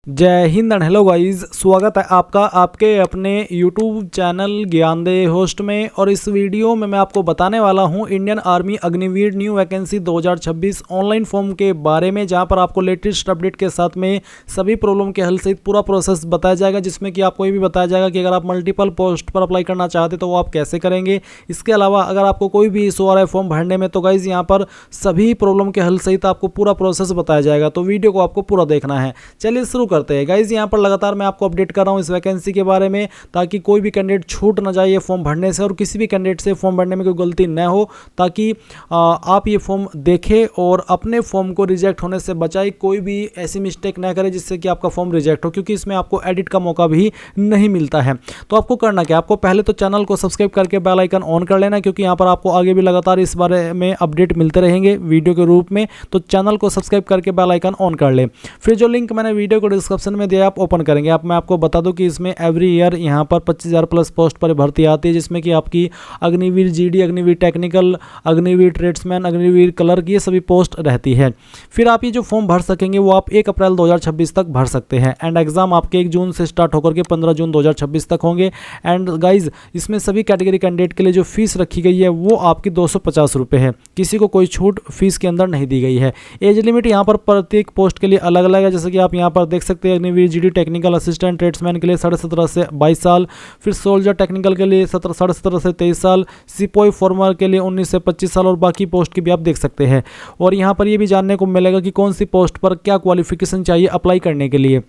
जय Hind and hello guys, स्वागत है आपका आपके अपने YouTube चैनल ज्ञानदेह होस्ट में। और इस वीडियो में मैं आपको बताने वाला हूं Indian army Agniveer new vacancy 2026 online form के बारे में, जहां पर आपको लेटेस्ट अपडेट के साथ में सभी प्रॉब्लम के हल सहित पूरा प्रोसेस बताया जाएगा, जिसमें कि आपको ये भी बताया जाएगा कि अगर आप मल्टीपल पोस्ट पर अप्लाई करना चाहते तो वो आप कैसे करेंगे। इसके अलावा अगर आपको कोई भी इशू आ रहा है फॉर्म भरने में तो गाइज यहाँ पर सभी प्रॉब्लम के हल सहित आपको पूरा प्रोसेस बताया जाएगा, तो वीडियो को आपको पूरा देखना है। चलिए शुरू करते हैं गाइज। यहाँ पर लगातार मैं आपको अपडेट कर रहा हूँ इस वैकेंसी के बारे में, ताकि कोई भी कैंडिडेट छूट ना जाए ये फॉर्म भरने से, और किसी भी कैंडिडेट से फॉर्म भरने में कोई गलती न हो, ताकि आप ये फॉर्म देखें और अपने फॉर्म को रिजेक्ट होने से बचाए। कोई भी ऐसी मिस्टेक ना करें जिससे कि आपका फॉर्म रिजेक्ट हो, क्योंकि इसमें आपको एडिट का मौका भी नहीं मिलता है। तो आपको करना क्या, आपको पहले तो चैनल को सब्सक्राइब करके बेल आइकन ऑन कर लेना, क्योंकि यहाँ पर आपको आगे भी लगातार इस बारे में अपडेट मिलते रहेंगे वीडियो के रूप में। तो चैनल को सब्सक्राइब करके बेल आइकन ऑन कर ले। फिर जो लिंक मैंने वीडियो को डिस्क्रिप्शन में दिया आप ओपन करेंगे। मैं आपको बता दूं कि इसमें एवरी ईयर यहाँ पर 25,000 प्लस पोस्ट पर भर्ती आती है, जिसमें कि आपकी Agniveer GD, Agniveer technical, Agniveer tradesman, Agniveer clerk, ये सभी पोस्ट रहती है। फिर आप ये जो फॉर्म भर सकेंगे वो आप 1 अप्रैल 2026 तक भर सकते हैं। एंड एग्जाम आपके 1 जून से स्टार्ट होकर के 15 जून 2026 तक होंगे। एंड गाइज इसमें सभी कैटेगरी कैंडिडेट के लिए जो फीस रखी गई है वो आपकी 250 रुपये है। किसी को कोई छूट फीस के अंदर नहीं दी गई है। एज लिमिट यहाँ पर प्रत्येक पोस्ट के लिए अलग अलग है, जैसे कि आप यहाँ पर देख सकते हैं। Agniveer GD technical assistant tradesman के लिए 17.5 से 22 साल, फिर सोल्जर टेक्निकल के लिए 17.5 से 23 साल, सिपोई फॉर्मर के लिए 19 से 25 साल, और बाकी पोस्ट की भी आप देख सकते हैं। और यहाँ पर ये भी जानने को मिलेगा कि कौन सी पोस्ट पर क्या क्वालिफिकेशन चाहिए अप्लाई करने के लिए।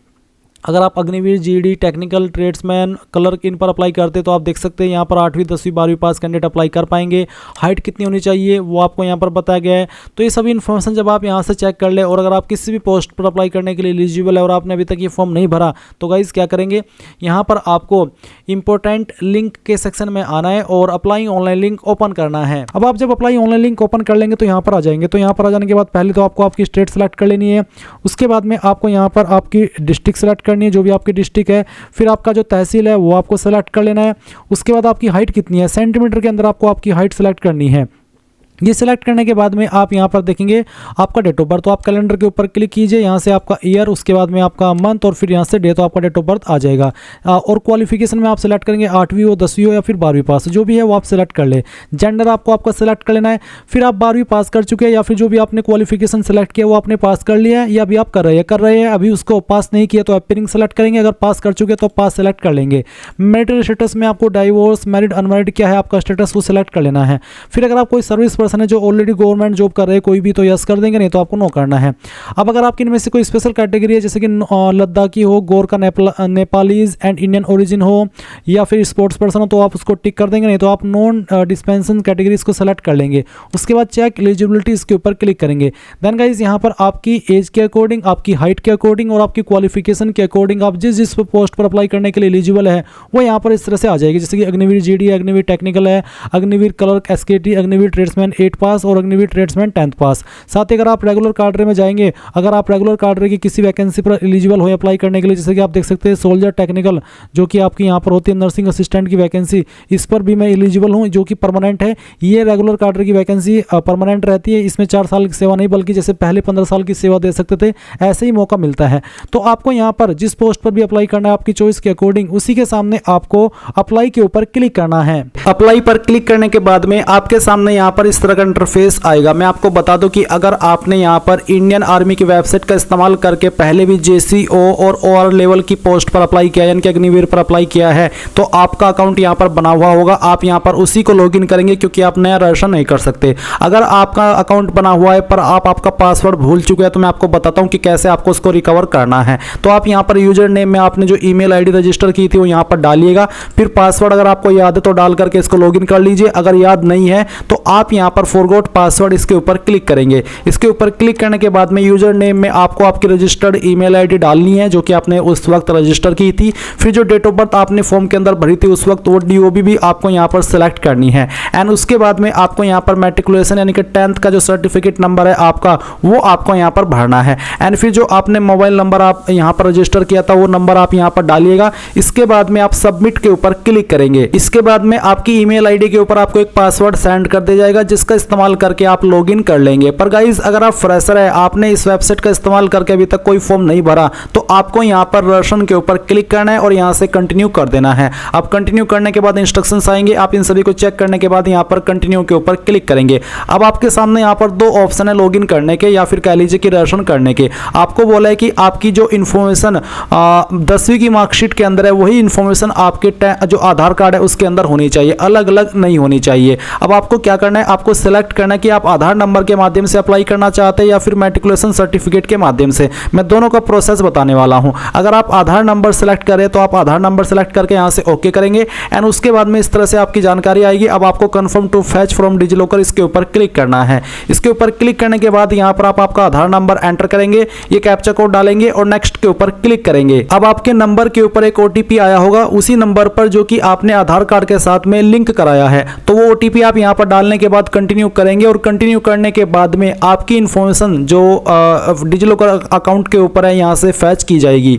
अगर आप Agniveer GD technical tradesman clerk इन पर अप्लाई करते तो आप देख सकते हैं यहाँ पर 8वीं 10वीं 12वीं पास कैंडिडेट अप्लाई कर पाएंगे। हाइट कितनी होनी चाहिए वो आपको यहाँ पर बताया गया है। तो ये सभी इन्फॉर्मेशन जब आप यहाँ से चेक कर ले, और अगर आप किसी भी पोस्ट पर अप्लाई करने के लिए एलिजिबल है और आपने अभी तक ये फॉर्म नहीं भरा, तो गाइज क्या करेंगे, यहाँ पर आपको इंपॉर्टेंट लिंक के सेक्शन में आना है और अप्लाई ऑनलाइन लिंक ओपन करना है। अब आप जब अप्लाई ऑनलाइन लिंक ओपन कर लेंगे तो यहाँ पर आ जाएंगे। तो यहाँ पर आ जाने के बाद पहले तो आपको आपकी स्टेट सेलेक्ट कर लेनी है। उसके बाद में आपको यहाँ पर आपकी डिस्ट्रिक्ट सेलेक्ट करनी है, जो भी आपकी डिस्ट्रिक्ट है। फिर आपका जो तहसील है वो आपको सेलेक्ट कर लेना है। उसके बाद आपकी हाइट कितनी है, सेंटीमीटर के अंदर आपको आपकी हाइट सेलेक्ट करनी है। ये सिलेक्ट करने के बाद में आप यहाँ पर देखेंगे आपका डेट ऑफ बर्थ, तो आप कैलेंडर के ऊपर क्लिक कीजिए, यहाँ से आपका ईयर, उसके बाद में आपका मंथ, और फिर यहाँ से डे, तो आपका डेट ऑफ बर्थ आ जाएगा। और क्वालिफिकेशन में आप सेलेक्ट करेंगे 8वीं हो, 10वीं हो, या फिर 12वीं पास, जो भी है वो आप सेलेक्ट कर ले। जेंडर आपको आपका सेलेक्ट कर लेना है। फिर आप 12वीं पास कर चुके हैं, या फिर जो भी आपने क्वालिफिकेशन सेलेक्ट किया वो आपने पास कर लिया है, या अभी आप कर रहे हैं अभी उसको पास नहीं किया तो अपीयरिंग सेलेक्ट करेंगे। अगर पास कर चुके तो पास सेलेक्ट कर लेंगे। मैरिटल स्टेटस में आपको डाइवोर्स, मैरिड, अनमैरिड क्या है आपका स्टेटस, वो सेलेक्ट कर लेना है। फिर अगर आप कोई सर्विस पर्सन है जो ऑलरेडी गवर्नमेंट जॉब कर रहे हैं कोई भी, तो यस कर देंगे, नहीं तो आपको नो करना है। अब अगर आपकी इनमें से कोई स्पेशल कैटेगरी है, जैसे कि लद्दाखी हो, Gorkha, Nepalese and Indian origin हो, या फिर स्पोर्ट्स पर्सन हो, तो आप उसको टिक कर देंगे, नहीं तो आप नॉन डिस्पेंशन कैटेगरीज को सेलेक्ट कर लेंगे। उसके बाद चेक एलिजिबिलिटी, इसके ऊपर क्लिक करेंगे। देन गाइज यहाँ पर आपकी एज के अकॉर्डिंग, आपकी हाइट के अकॉर्डिंग और आपकी क्वालिफिकेशन के अकॉर्डिंग आप जिस पोस्ट पर अप्लाई करने के लिए एलिजिबल है वो यहाँ पर इस तरह से आ जाएगी। जैसे कि अग्निवीर जीडी, अग्निवीर टेक्निकल है, अग्निवीर क्लर्क एसकेटी, अग्निवीर ट्रेड्समैन 8 पास और अग्निवीर ट्रेड्समैन 10th पास। साथ ही अगर आप रेगुलर कार्डरे में जाएंगे, अगर आप रेगुलर कार्डरे की किसी वैकेंसी पर एलिजिबल हो अप्लाई करने के लिए, जैसे कि आप देख सकते हैं सोल्जर टेक्निकल, जो कि आपकी यहाँ पर होती है नर्सिंग असिस्टेंट की वैकेंसी, इस पर भी मैं एलिजिबल हूँ, जो कि परमानेंट है। ये रेगुलर कार्डरे की वैकेंसी परमानेंट रहती है, इसमें 4 साल की सेवा नहीं, बल्कि जैसे पहले 15 साल की सेवा दे सकते थे, ऐसे ही मौका मिलता है। तो आपको यहाँ पर जिस पोस्ट पर भी अप्लाई करना है आपकी चॉइस के अकॉर्डिंग, उसी के सामने आपको अप्लाई के ऊपर क्लिक करना है। अप्लाई पर क्लिक करने के बाद में आपके सामने यहाँ पर इस तरह का इंटरफेस आएगा। मैं आपको बता दूं कि अगर आपने यहाँ पर इंडियन आर्मी की वेबसाइट का इस्तेमाल करके पहले भी जेसीओ और ओआर लेवल की पोस्ट पर अप्लाई किया, यानी कि अग्निवीर पर अप्लाई किया है, तो आपका अकाउंट यहाँ पर बना हुआ होगा। आप यहाँ पर उसी को लॉगिन करेंगे, क्योंकि आप नया रजिस्टर नहीं कर सकते। अगर आपका अकाउंट बना हुआ है पर आप आपका पासवर्ड भूल चुके हैं, तो मैं आपको बताता हूँ कि कैसे आपको उसको रिकवर करना है। तो आप यहाँ पर यूजर नेम में आपने जो ईमेल आईडी रजिस्टर की थी वो यहाँ पर डालिएगा। फिर पासवर्ड अगर आपको याद है तो डाल करके इसको लॉगिन कर लीजिए। अगर याद नहीं है तो आप यहाँ पर फॉरगॉट पासवर्ड इसके ऊपर क्लिक करेंगे। इसके ऊपर क्लिक करने के बाद में यूजर नेम में आपको आपकी रजिस्टर्ड ईमेल आईडी डालनी है, जो कि आपने उस वक्त रजिस्टर की थी। फिर जो डेट ऑफ बर्थ आपने फॉर्म के अंदर भरी थी उस वक्त, वो डीओबी भी आपको यहाँ पर सेलेक्ट करनी है। एंड उसके बाद में आपको यहाँ पर मैट्रिकुलेशन यानी कि 10th का जो सर्टिफिकेट नंबर है आपका, वो आपको यहाँ पर भरना है। एंड फिर जो आपने मोबाइल नंबर आप यहाँ पर रजिस्टर किया था वो नंबर आप यहाँ पर डालिएगा। इसके बाद में आप सबमिट के ऊपर क्लिक करेंगे। इसके बाद में आपकी ईमेल आईडी के ऊपर आपको एक पासवर्ड सेंड कर दिया जाएगा, जिस इसका इस्तेमाल करके आप लॉगिन कर लेंगे। पर गाइज अगर आप फ्रेशर है, आपने इस वेबसाइट का इस्तेमाल करके अभी तक कोई फॉर्म नहीं भरा, तो आपको यहाँ पर रजिस्ट्रेशन के ऊपर क्लिक करना है और यहाँ से कंटिन्यू कर देना है। आप कंटिन्यू करने के बाद इंस्ट्रक्शंस आएंगे, आप इन सभी को चेक करने के बाद यहाँ पर कंटिन्यू के ऊपर क्लिक करेंगे। अब आपके सामने यहाँ पर दो ऑप्शन है लॉगिन करने के या फिर कह लीजिए कि रजिस्ट्रेशन करने के। आपको बोला है कि आपकी जो इन्फॉर्मेशन 10वीं की मार्कशीट के अंदर है वही इन्फॉर्मेशन आपके जो आधार कार्ड है उसके अंदर होनी चाहिए, अलग अलग नहीं होनी चाहिए। अब आपको क्या करना है, आपको सिलेक्ट करना है कि आप आधार नंबर के माध्यम से अप्लाई करना चाहते हैं या फिर मैट्रिकुलेशन सर्टिफिकेट के माध्यम से। मैं दोनों का प्रोसेस बताने वाला हूं। अगर आप आधार नंबर सेलेक्ट करें तो आप आधार नंबर सेलेक्ट करके यहां से ओके करेंगे एंड उसके बाद में इस तरह से आपकी जानकारी आएगी। अब आपको confirm to fetch from DigiLocker इसके ऊपर क्लिक करना है। इसके ऊपर क्लिक करने के बाद यहां पर आप आपका आधार नंबर एंटर करेंगे, ये कैप्चा कोड डालेंगे और नेक्स्ट के ऊपर क्लिक करेंगे। अब आपके नंबर के ऊपर एक ओटीपी आया होगा, उसी नंबर पर जो कि आपने आधार कार्ड के साथ में लिंक कराया है, तो वो ओटीपी आप यहां पर डालने के बाद कंटिन्यू करेंगे और कंटिन्यू करने के बाद में आपकी इंफॉर्मेशन जो डिजिलॉकर अकाउंट के ऊपर है यहां से फैच की जाएगी।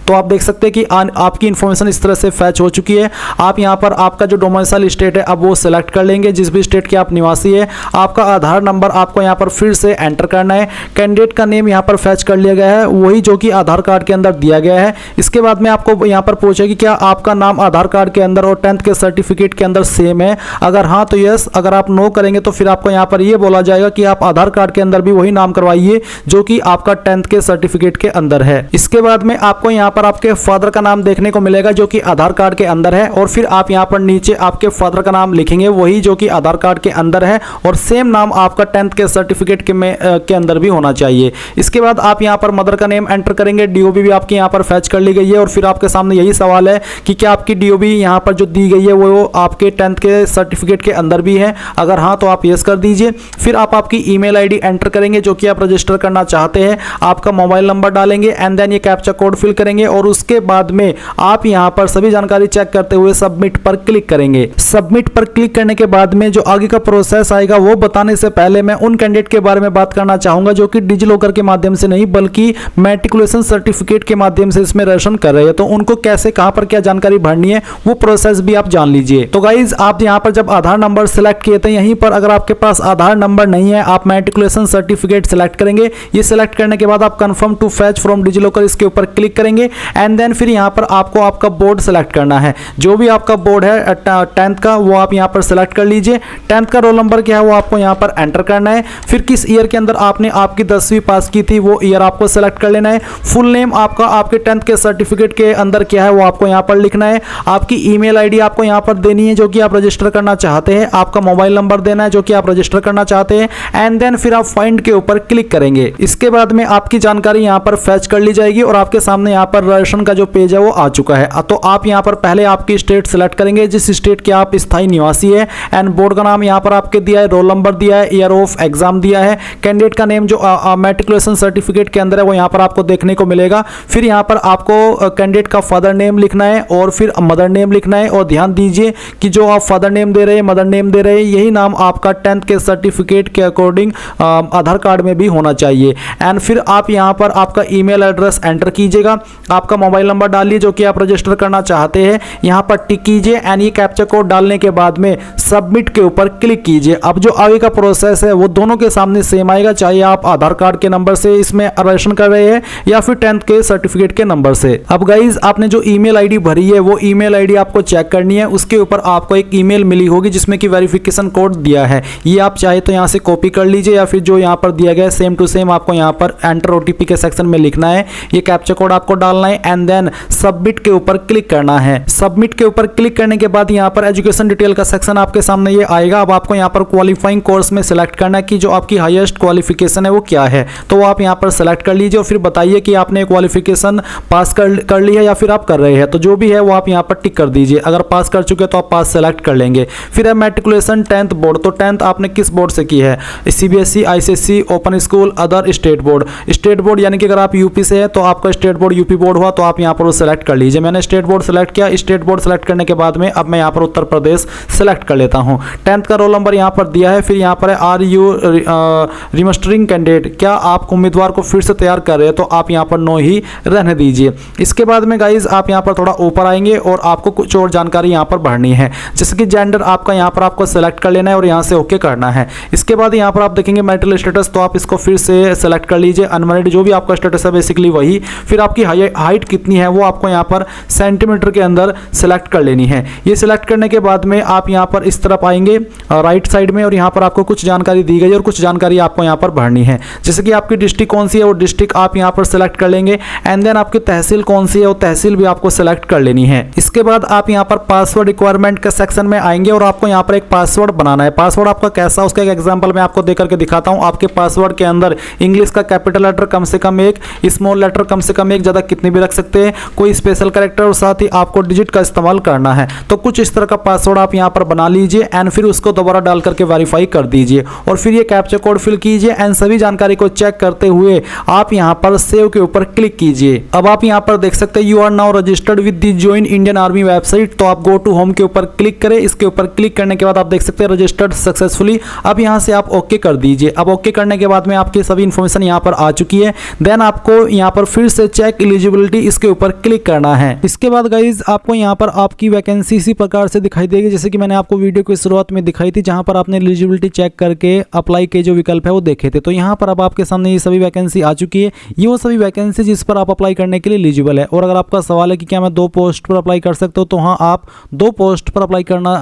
तो आप देख सकते हैं कि आपकी इन्फॉर्मेशन इस तरह से फैच हो चुकी है। आप यहां पर आपका जो डोमिसाइल स्टेट है अब वो सिलेक्ट कर लेंगे, जिस भी स्टेट के आप निवासी है। आपका आधार नंबर आपको यहां पर फिर से एंटर करना है। कैंडिडेट का नेम यहां पर फैच कर लिया गया है, वही जो कि आधार कार्ड के अंदर दिया गया है। इसके बाद में आपको यहां पर पूछेगी क्या आपका नाम आधार कार्ड के अंदर और 10th के सर्टिफिकेट के अंदर सेम है। अगर हाँ तो यस, अगर आप नो करेंगे तो फिर आपको यहां पर यह बोला जाएगा कि आप आधार कार्ड के अंदर भी वही नाम करवाइए जो कि आपका 10th के सर्टिफिकेट के अंदर है। इसके बाद में आपको यहां पर आपके फादर का नाम देखने को मिलेगा जो कि आधार कार्ड के अंदर है और फिर आप यहां पर नीचे आपके फादर का नाम लिखेंगे वही जो कि आधार कार्ड के अंदर है और सेम नाम आपका 10th के सर्टिफिकेट के अंदर भी होना चाहिए। इसके बाद आप यहां पर मदर का नेम एंटर करेंगे। डीओबी भी आपकी यहां पर फैच कर ली गई है और फिर आपके सामने यही सवाल है कि क्या आपकी डीओबी यहां पर जो दी गई है वो आपके 10th के सर्टिफिकेट के अंदर भी है। अगर हाँ तो आप यस कर दीजिए। फिर आप आपकी ईमेल आईडी एंटर करेंगे जो कि आप रजिस्टर करना चाहते हैं। आपका मोबाइल नंबर डालेंगे एंड देन ये कैप्चा कोड फिल करेंगे और उसके बाद में आप यहां पर सभी जानकारी चेक करते हुए सबमिट पर क्लिक करेंगे। सबमिट पर क्लिक करने के बाद में जो आगे का प्रोसेस आएगा वो बताने से पहले मैं उन कैंडिडेट के बारे में बात करना चाहूंगा जो कि डिजिलॉकर के माध्यम से नहीं बल्कि मैट्रिकुलेशन सर्टिफिकेट के माध्यम से इसमें रजिस्ट्रेशन कर रहे हैं। तो उनको कैसे कहां पर क्या जानकारी भरनी है वो प्रोसेस भी आप जान लीजिए। तो गाइज आप यहां पर जब आधार नंबर सेलेक्ट किए थे यहीं पर अगर आपके पास आधार नंबर नहीं है आप मैट्रिकुलेशन सर्टिफिकेट सेलेक्ट करेंगे। ये सेलेक्ट करने के बाद आप confirm to fetch from DigiLocker इसके ऊपर क्लिक करेंगे एंड देन फिर यहां पर आपको आपका बोर्ड सेलेक्ट करना है। जो भी आपका बोर्ड है 10th का वो आप यहां पर सेलेक्ट कर लीजिए। 10th का रोल नंबर क्या है वो आपको यहां पर एंटर करना है। फिर किस ईयर के अंदर आपने आपकी 10वीं पास की थी वो ईयर आपको सेलेक्ट कर लेना है। फुल नेम आपका आपके 10th के सर्टिफिकेट के अंदर क्या है वो आपको यहां पर लिखना है। आपकी ईमेल आईडी आपको यहां पर देनी है जो कि आप रजिस्टर करना चाहते हैं। आपका मोबाइल नंबर देना है जो कि आप रजिस्टर करना चाहते हैं एंड देन फिर आप फाइंड के ऊपर क्लिक करेंगे। इसके बाद में आपकी जानकारी यहां पर फैच कर ली जाएगी और आपके सामने यहां पर रजिस्ट्रेशन का जो पेज है वो आ चुका है। तो आप यहां पर पहले आपकी स्टेट सेलेक्ट करेंगे जिस स्टेट के आप स्थायी निवासी है एंड बोर्ड का नाम यहां पर आपके दिया है, रोल नंबर दिया है, ईयर ऑफ एग्जाम दिया है। कैंडिडेट का नेम जो मैट्रिकुलेशन सर्टिफिकेट के अंदर है वो यहां पर आपको देखने को मिलेगा। फिर यहां पर आपको कैंडिडेट का फादर नेम लिखना है और फिर मदर नेम लिखना है और ध्यान दीजिए कि जो आप फादर नेम दे रहे हैं मदर नेम दे रहे हैं यही नाम आपका 10th के सर्टिफिकेट के अकॉर्डिंग आधार कार्ड में भी होना चाहिए। एंड फिर आप यहां पर आपका ईमेल एड्रेस एंटर कीजिएगा, आपका मोबाइल नंबर डालिए जो कि आप रजिस्टर करना चाहते हैं, यहां पर टिक कीजिए एंड ये कैप्चा कोड डालने के बाद में सबमिट के ऊपर क्लिक कीजिए। अब जो आगे का प्रोसेस है वो दोनों के सामने सेम आएगा, चाहे आप आधार कार्ड के नंबर से इसमें रजिस्ट्रेशन कर रहे हैं या फिर 10th के सर्टिफिकेट के नंबर से। अब गाइज आपने जो ईमेल आईडी भरी है वो ईमेल आईडी आपको चेक करनी है। उसके ऊपर आपको एक ईमेल मिली होगी जिसमें कि वेरिफिकेशन कोड दिया है, ये आप चाहे तो यहां से कॉपी कर लीजिए या फिर जो यहां पर दिया गया है सेम टू सेम आपको यहां पर एंटर ओटीपी के सेक्शन में लिखना है। ये कैप्चा कोड आपको डालना है एंड देन सबमिट के ऊपर क्लिक करना है। सबमिट के ऊपर क्लिक करने के बाद यहां पर एजुकेशन डिटेल का सेक्शन आपके सामने ये आएगा। अब आपको यहां पर क्वालिफाइंग कोर्स में सिलेक्ट करना है कि जो आपकी हाईएस्ट क्वालिफिकेशन है वो क्या है, तो वो आप यहां पर सिलेक्ट कर लीजिए और फिर बताइए कि आपने क्वालिफिकेशन पास कर ली है या फिर आप कर रहे हैं। तो जो भी है वो आप यहां पर टिक कर दीजिए। अगर पास कर चुके तो आप पास सेलेक्ट कर लेंगे। फिर है मैट्रिकुलेशन 10th बोर्ड, तो 10th आपने किस बोर्ड से की है, CBSE, ICSE, open school, other state board. State board यानी कि अगर आप यूपी से है तो आपका state board UP board board हुआ तो आप यहाँ पर वो सेलेक्ट कर लीजिए। मैंने स्टेट बोर्ड सेलेक्ट किया। स्टेट बोर्ड सेलेक्ट करने के बाद में अब मैं यहाँ पर उत्तर प्रदेश सेलेक्ट कर लेता हूँ। 10th का रोल नंबर यहाँ पर दिया है। फिर यहाँ पर है आर यू रिमस्टरिंग कैंडिडेट, क्या आप उम्मीदवार को फिर से तैयार कर रहे हैं, तो आप यहाँ पर नो ही रहने दीजिए। इसके बाद में गाइज आप यहाँ पर थोड़ा ऊपर आएंगे और आपको कुछ और जानकारी यहाँ पर भरनी है, जैसे कि जेंडर आपका यहाँ पर आपको सेलेक्ट कर लेना है और यहाँ से ओके करना है। इसके बाद यहाँ पर आप देखेंगे मैरिटल स्टेटस, तो आप इसको फिर से सेलेक्ट कर लीजिए। अनमैरिड जो भी आपका स्टेटस है बेसिकली वही। फिर आपकी हाइट कितनी है वो आपको यहाँ पर सेंटीमीटर के अंदर सेलेक्ट कर लेनी है। ये सिलेक्ट करने के बाद में आप यहाँ पर इस तरफ आएंगे राइट साइड में और यहाँ पर आपको कुछ जानकारी दी गई और कुछ जानकारी आपको यहाँ पर भरनी है, जैसे कि आपकी डिस्ट्रिक्ट कौन सी है वो डिस्ट्रिक्ट आप यहाँ पर सेलेक्ट कर लेंगे। एंड देन आपकी तहसील कौन सी है वो तहसील भी आपको सेलेक्ट कर लेनी है। इसके बाद आप यहाँ पर पासवर्ड रिक्वायरमेंट के सेक्शन में आएंगे और आपको यहाँ पर एक पासवर्ड बनाना है। पासवर्ड आपका कैसा, उसका एक एग्जांपल मैं आपको देकर के दिखाता हूँ। आपके पासवर्ड के अंदर इंग्लिश का कैपिटल लेटर कम से कम एक, स्मॉल लेटर कम से कम एक, ज़्यादा कितने भी रख सकते हैं, कोई स्पेशल कैरेक्टर और साथ ही आपको डिजिट का इस्तेमाल करना है। तो कुछ इस तरह का पासवर्ड आप यहाँ पर बना लीजिए एंड फिर उसको दोबारा डाल करके वेरीफाई कर दीजिए और फिर ये कैप्चा कोड फिल कीजिए एंड सभी जानकारी को चेक करते हुए आप यहाँ पर सेव के ऊपर क्लिक कीजिए। अब आप यहाँ पर देख सकते हैं you are now registered with the join Indian army website. तो आप गो टू होम के ऊपर क्लिक करें। इसके ऊपर क्लिक करने के बाद आप देख सकते हैं रजिस्टर्ड सक्सेसफुली। अब यहाँ से आप ओके कर दीजिए। अब ओके करने के बाद में आपकी सभी इन्फॉर्मेशन यहाँ पर आ चुकी है। देन आपको यहाँ पर फिर से चेक एलिजिबिलिटी इसके ऊपर क्लिक करना है। इसके बाद गाइज आपको यहाँ पर आपकी वैकेंसी इसी प्रकार से दिखाई देगी जैसे कि मैंने आपको वीडियो की शुरुआत में दिखाई थी, जहां पर आपने एलिजिबिलिटी चेक करके अप्लाई के जो विकल्प है वो देखे थे। तो यहाँ पर अब आपके सामने ये सभी वैकेंसी आ चुकी है। ये वो सभी वैकेंसी जिस पर आप अप्लाई करने के लिए एलिजिबल है। और अगर आपका सवाल है कि क्या मैं 2 पोस्ट पर अप्लाई कर सकता हूँ, तो हाँ आप 2 पोस्ट पर अप्लाई करना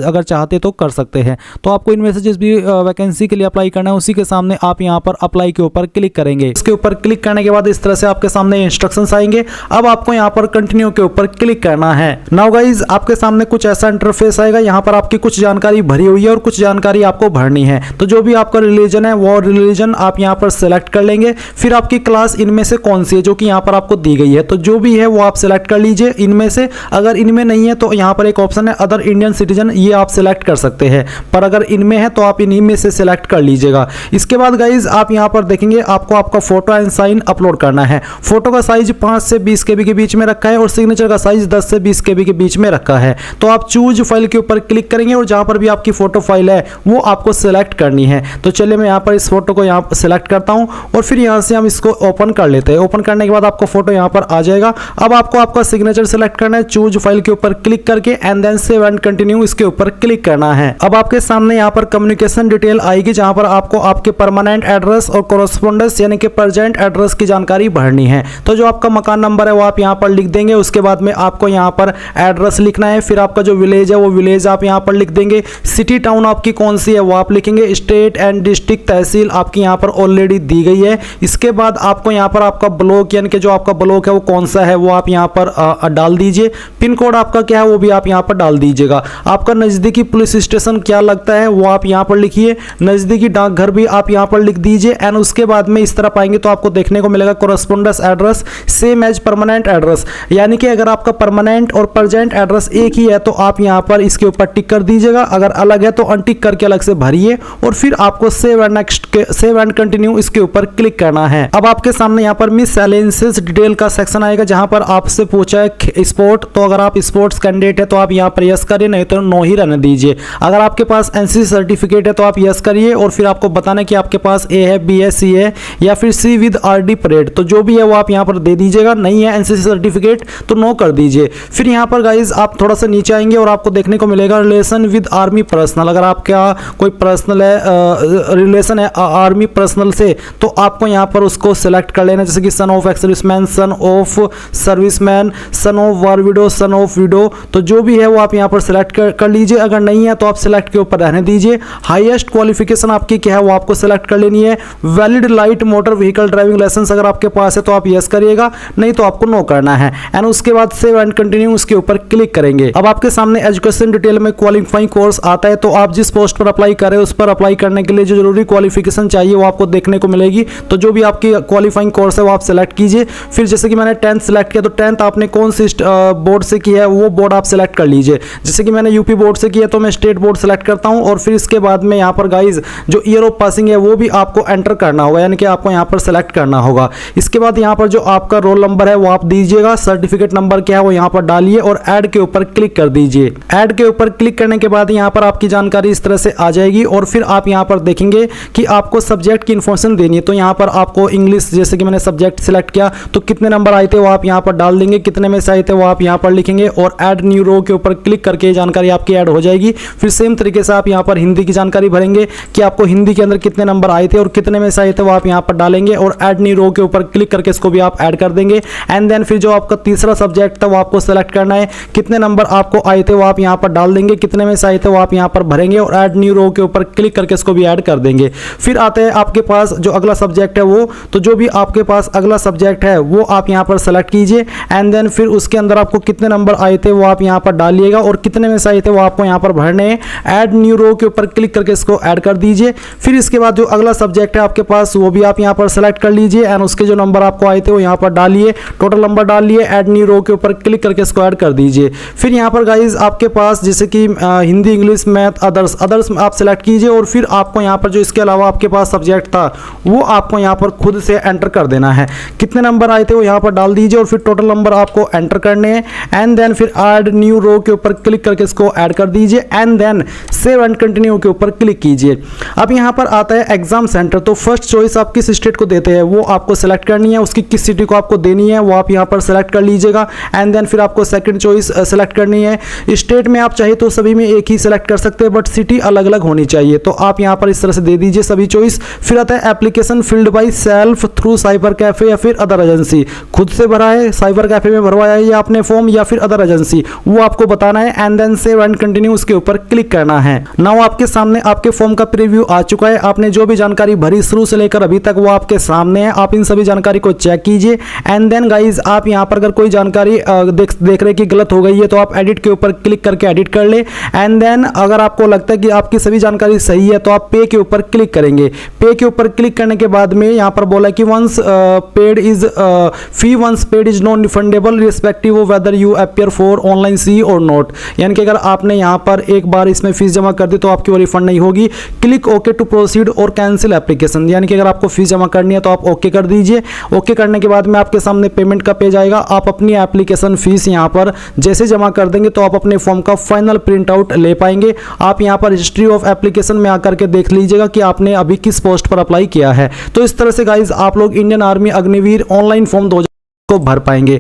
अगर चाहते तो कर सकते हैं। तो आपको इनमें से जिस भी वैकेंसी के लिए अप्लाई करना है उसी के सामने आप यहाँ पर अप्लाई के ऊपर क्लिक करेंगे। इसके ऊपर क्लिक करने के बाद इस तरह से आपके सामने इंस्ट्रक्शंस आएंगे। अब आपको यहाँ पर कंटिन्यू के ऊपर क्लिक करना है। नाउ गाइज आपके सामने कुछ ऐसा इंटरफेस आएगा। यहाँ पर आपकी कुछ जानकारी भरी हुई है और कुछ जानकारी आपको भरनी है। तो जो भी आपका रिलीजन है वो रिलीजन आप यहाँ पर सेलेक्ट कर लेंगे। फिर आपकी क्लास इनमें से कौन सी है जो कि यहाँ पर आपको दी गई है, तो जो भी है वो आप सेलेक्ट कर लीजिए इनमें से। अगर इनमें नहीं है तो यहाँ पर एक ऑप्शन है अदर इंडियन सिटीजन, ये आप सेलेक्ट कर सकते हैं। पर अगर इनमें है तो आप इन्हीं में से सेलेक्ट कर लीजिएगा। इसके बाद गाइज आप यहाँ पर देखेंगे आपको आपका फोटो एंड साइन अपलोड करना है। फोटो का साइज 5 से 20 KB के बीच में रखा है और सिग्नेचर का साइज 10 से 20 KB के बीच में रखा है। तो आप चूज फाइल के ऊपर क्लिक करेंगे और जहां पर भी आपकी फोटो फाइल है वो आपको सेलेक्ट करनी है। तो चलिए मैं यहाँ पर इस फोटो को यहाँ सेलेक्ट करता हूँ और फिर यहाँ से हम इसको ओपन कर लेते हैं। ओपन करने के बाद आपको फोटो यहाँ पर आ जाएगा। अब आपको आपका सिग्नेचर सेलेक्ट करना है चूज फाइल के ऊपर क्लिक करके and then save and continue इसके ऊपर क्लिक करना है। अब आपके सामने यहाँ पर कम्युनिकेशन डिटेल आएगी जहां पर आपको आपके परमानेंट एड्रेस और कोरेस्पोंडेंस यानी कि प्रेजेंट एड्रेस की जानकारी भरनी है। तो जो आपका मकान नंबर है वो आप यहाँ पर लिख देंगे। उसके बाद में आपको यहाँ पर एड्रेस लिखना है। फिर आपका जो विलेज है वो विलेज आप यहाँ पर लिख देंगे। सिटी टाउन आपकी कौन सी है वो आप लिखेंगे। स्टेट एंड डिस्ट्रिक्ट तहसील आपकी यहाँ पर ऑलरेडी दी गई है। इसके बाद आपको यहाँ पर आपका ब्लॉक यानी कि जो आपका ब्लॉक है वो कौन सा है वो आप यहाँ पर डाल दीजिए। पिन कोड आपका क्या है वो भी आप यहाँ पर डाल दीजिएगा। आपका नज़दीकी पुलिस स्टेशन क्या लगता है वो आप यहाँ पर लिखिए। नज़दीकी डाकघर भी आप यहाँ पर लिख दीजिए। एंड उसके बाद में इस तरह पाएंगे तो आपको देखने को मिलेगा correspondence address same as permanent address, यानी कि अगर आपका परमानेंट और प्रेजेंट एड्रेस एक ही है तो आप यहाँ पर इसके ऊपर टिक कर दीजिएगा। अगर अलग है तो अनटिक करके अलग से भरिए और फिर आपको सेव एंड नेक्स्ट के सेव एंड कंटिन्यू इसके ऊपर क्लिक करना है। अब आपके सामने यहाँ पर मिससेलेनियस डिटेल का सेक्शन आएगा जहां पर आपसे पूछा है स्पोर्ट। तो अगर आप स्पोर्ट्स कैंडिडेट है तो आप यहाँ पर यस करिए, नहीं तो नो ही रहने दीजिए। अगर आपके पास एनसीसी सर्टिफिकेट है तो आप यस करिए और फिर आपको बताना कि आपके पास ए है, बी है, सी है या फिर सी विद आरडी परेड, तो जो भी है वो आप यहाँ पर दे दीजिएगा। नहीं है एनसीसी सर्टिफिकेट तो नो कर दीजिए। फिर यहाँ पर गाइज आप थोड़ा सा नीचे आएंगे और आपको देखने को मिलेगा रिलेशन विद आर्मी पर्सनल। अगर आपका कोई पर्सनल है रिलेशन है आर्मी पर्सनल से तो आपको यहाँ पर उसको सिलेक्ट कर लेना, जैसे कि son of ex serviceman, son of serviceman, son of war window, son of window, तो जो भी है वो आप यहाँ पर सिलेक्ट कर लीजिए। अगर नहीं है तो आप सिलेक्ट के ऊपर रहने दीजिए। हाईएस्ट क्वालिफिकेशन आपकी क्या है वो आपको सिलेक्ट कर लेनी है। Valid light motor vehicle driving licence अगर आपके पास है तो आप यस करिएगा, नहीं तो आपको नो करना है। एंड उसके बाद सेव एंड कंटिन्यू उसके ऊपर क्लिक करेंगे। अब आपके सामने एजुकेशन डिटेल में क्वालिफाइंग कोर्स आता है। तो आप जिस पोस्ट पर अप्लाई कर रहे हो उस पर अप्लाई करने के लिए जो जरूरी क्वालिफिकेशन चाहिए वो आपको देखने को मिलेगी। तो जो भी आपकी क्वालिफाइंग कोर्स है वो आप सिलेक्ट कीजिए। फिर जैसे कि मैंने 10th सिलेक्ट किया तो 10th आपने कौन सी बोर्ड से किया है वो बोर्ड आप सिलेक्ट कर लीजिए। जैसे कि मैंने यूपी बोर्ड से किया तो मैं स्टेट बोर्ड सेलेक्ट करता हूं और फिर इसके बाद में यहाँ पर गाइज जो ईयर ऑफ पासिंग है वो भी आपको एंटर करना होगा, यानी कि आपको यहाँ पर सेलेक्ट करना होगा। इसके बाद यहाँ पर जो आपका रोल नंबर है वो आप दीजिएगा, सर्टिफिकेट नंबर क्या है वो यहाँ पर डालिए और ऐड के ऊपर क्लिक कर दीजिए। ऐड के ऊपर क्लिक करने के बाद यहाँ पर आपकी जानकारी इस तरह से आ जाएगी और फिर आप यहाँ पर देखेंगे कि आपको सब्जेक्ट की इन्फॉर्मेशन देनी है। तो यहाँ पर आपको इंग्लिश, जैसे कि मैंने सब्जेक्ट सिलेक्ट किया तो कितने नंबर आए थे वो आप यहाँ पर डाल देंगे, कितने में से आए थे वो आप यहाँ पर लिखेंगे और ऐड न्यू रो के ऊपर क्लिक करके जानकारी आपकी ऐड हो जाएगी। फिर सेम तरीके से आप यहाँ पर हिंदी की जानकारी भरेंगे कि आपको हिंदी के अंदर कितने नंबर आए थे और कितने में से आए थे वो आप यहाँ पर डालेंगे और ऐड न्यू रो के ऊपर क्लिक करके इसको भी आप ऐड कर देंगे। एंड देन फिर जो आपका तीसरा सब्जेक्ट था वो आपको सेलेक्ट करना है, कितने नंबर आपको आए थे वो आप यहाँ पर डाल देंगे, कितने में से आए थे वो आप यहाँ पर भरेंगे और ऐड न्यू रो के ऊपर क्लिक करके इसको भी ऐड कर देंगे। फिर आते हैं आपके पास जो अगला सब्जेक्ट है वो, तो जो भी आपके पास अगला सब्जेक्ट है वो आप यहाँ पर सेलेक्ट कीजिए। एंड देन फिर उसके अंदर आपको कितने नंबर आए थे वो आप यहाँ पर डालिएगा और कितने में से आए थे वो आपको यहाँ पर भरने हैं। ऐड न्यू रो के ऊपर क्लिक करके इसको ऐड कर दीजिए। फिर इसके बाद जो अगला सब्जेक्ट है आपके पास वो भी आप यहाँ पर सेलेक्ट कर लीजिए एंड उसके जो नंबर आपको आए थे वो यहाँ पर डालिए, टोटल नंबर डालिए, ऐड न्यू रो के ऊपर क्लिक करके इसको ऐड कर दीजिए। फिर यहाँ पर गाइज आपके पास जैसे कि हिंदी, इंग्लिश, मैथ, अदर्स आप सेलेक्ट कीजिए और फिर आपको यहाँ पर जो इसके अलावा आपके पास सब्जेक्ट था वो आपको यहाँ पर खुद से एंटर कर देना है। कितने नंबर आए थे वो यहाँ पर डाल दीजिए और फिर टोटल नंबर आपको एंटर करने हैं। एंड देन फिर ऐड न्यू रो के ऊपर क्लिक करके इसको ऐड कर दीजिए and then save and continue के ऊपर क्लिक कीजिए। अब यहाँ पर आता है एग्जाम सेंटर। तो फर्स्ट चॉइस आप किस स्टेट को देते हैं वो आपको सेलेक्ट करनी है, उसकी किस सिटी को आपको देनी है वो आप यहाँ पर सेलेक्ट कर लीजिएगा। एंड देन फिर आपको सेकंड चॉइस सेलेक्ट करनी है। स्टेट में आप चाहे तो सभी में एक ही सेलेक्ट कर सकते हैं बट सिटी अलग अलग होनी चाहिए, तो आप यहाँ पर इस तरह से दे दीजिए सभी चॉइस। फिर आता है application filled by self through cyber cafe या फिर अदर एजेंसी, खुद से भरा है, साइबर कैफे में भरवाया है या आपने फॉर्म या फिर अदर एजेंसी, वो आपको बताना है। And then save and continue उसके ऊपर क्लिक करना है। नाउ आपके सामने आपके फॉर्म का प्रीव्यू आ चुका है। आपने जो भी जानकारी भरी शुरू से लेकर अभी तक वो आपके सामने है। आप इन सभी जानकारी को चेक कीजिए। एंड देन गाइज आप यहाँ पर अगर कोई जानकारी देख रहे कि गलत हो गई है तो आप एडिट के ऊपर क्लिक करके एडिट कर ले। एंड देन अगर आपको लगता है कि आपकी सभी जानकारी सही है तो आप पे के ऊपर क्लिक करेंगे। पे के ऊपर क्लिक करने के बाद में यहाँ पर बोला कि once paid is non refundable respective of whether you appear for online CEE और नॉट, यानी कि अगर आपने यहाँ पर एक बार इसमें फीस जमा कर दी तो आपकी वो रिफंड नहीं होगी। क्लिक ओके टू प्रोसीड और कैंसिल एप्लीकेशन, यानी कि अगर आपको फीस जमा करनी है तो आप ओके कर दीजिए। ओके करने के बाद में आपके सामने पेमेंट का पेज आएगा। आप अपनी एप्लीकेशन फीस यहाँ पर जैसे जमा कर देंगे तो आप अपने फॉर्म का फाइनल प्रिंट आउट ले पाएंगे। आप यहाँ पर हिस्ट्री ऑफ एप्लीकेशन में आकर के देख लीजिएगा कि आपने अभी किस पोस्ट पर अप्लाई किया है। तो इस तरह से गाइज आप लोग Indian army Agniveer online form 2000 को भर पाएंगे।